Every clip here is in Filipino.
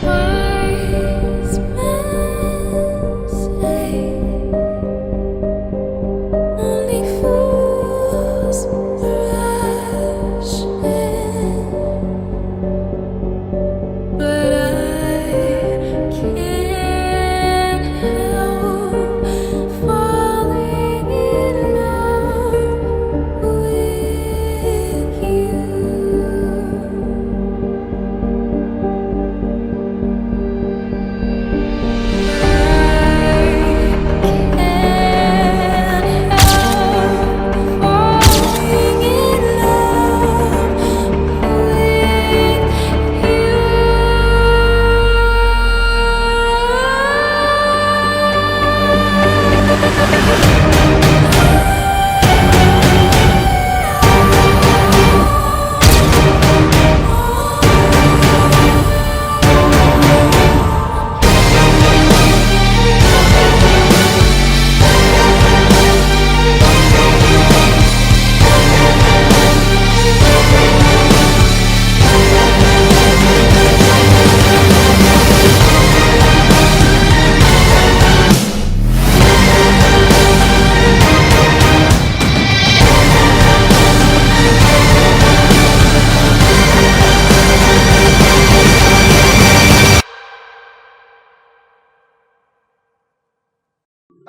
Wise men say only fools rush in, but I can't help falling in love with you.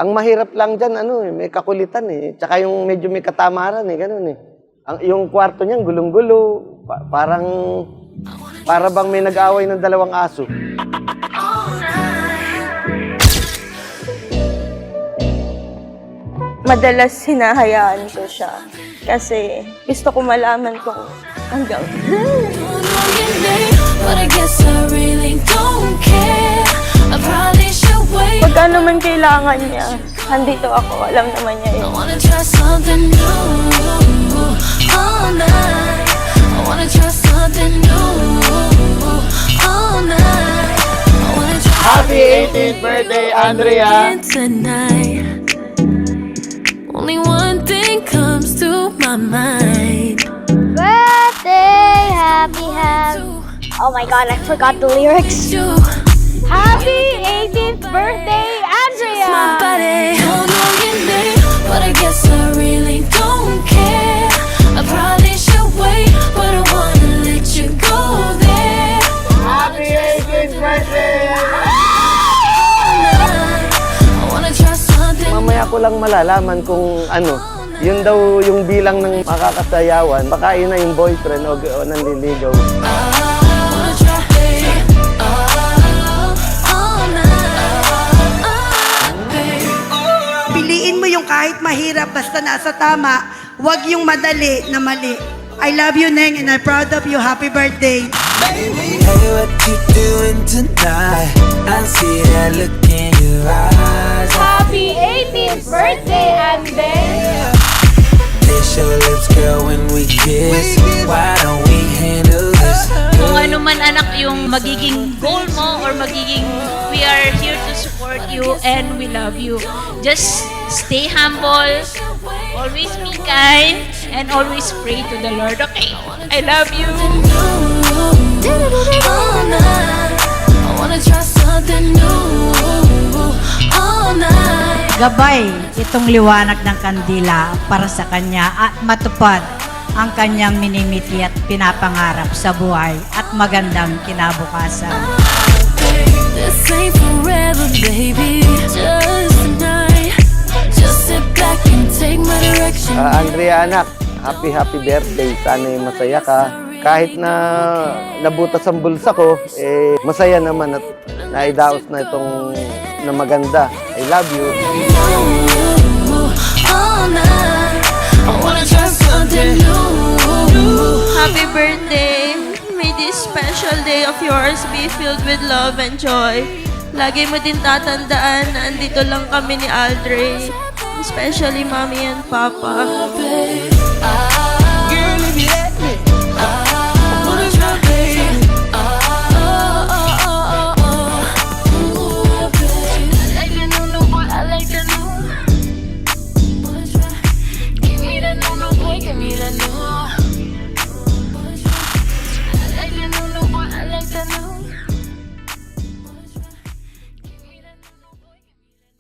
Ang mahirap lang dyan, may kakulitan eh. Tsaka yung medyo may katamaran eh, ganun eh. Yung kwarto niyan, gulong-gulo. Para bang may nag-away ng dalawang aso. Madalas hinahayaan ko siya kasi gusto ko malaman kung hanggang But I guess I really don't care. I probably should wait. pagka naman kailangan niya, andito ako. Alam naman niya I yun. wanna try something new all night. I wanna try something new all night. I wanna try Happy 18th birthday, Andrea! tonight. Only one thing comes to my mind. Birthday, happy. Oh my god, I forgot the lyrics. You, Happy 18th birthday, my Andrea! body, don't know your name, but I guess I really don't care. I probably should wait, but I wanna let you go there. Happy 18th birthday! I wanna try something. Mamaya ko lang malalaman kung yun daw yung bilang ng makakasayawan. Baka yun na yung boyfriend o nanliligaw. I wanna try all night, babe. Piliin mo yung kahit mahirap basta nasa tama, wag yung madali na mali. I love you, Neng, and I'm proud of you. Happy birthday. Hey, what you doing tonight? I see that look in your eyes. Happy 18th birthday, Andrea! Kiss your lips, girl, when we kiss. Why don't we handle this? Kung ano man anak yung magiging goal mo or magiging we are here to support you and we love you. Just stay humble, always be kind, and always pray to the Lord, okay? I love you. All night. I wanna try something new all night. Gabay itong liwanag ng kandila para sa kanya at matupad ang kanyang minimiti at pinapangarap sa buhay at magandang kinabukasan. This ain't forever, baby. Just tonight. Just sit back and take my direction. Andrea, anak, happy birthday. Sana'y masaya ka. Kahit na nabutas ang bulsa ko, masaya naman at naidaos na itong na maganda. I love you. All night. I wanna try something new. happy birthday! May this special day of yours be filled with love and joy. Lagi mo din tatandaan na andito lang kami ni Aldre, especially Mommy and Papa. Babe,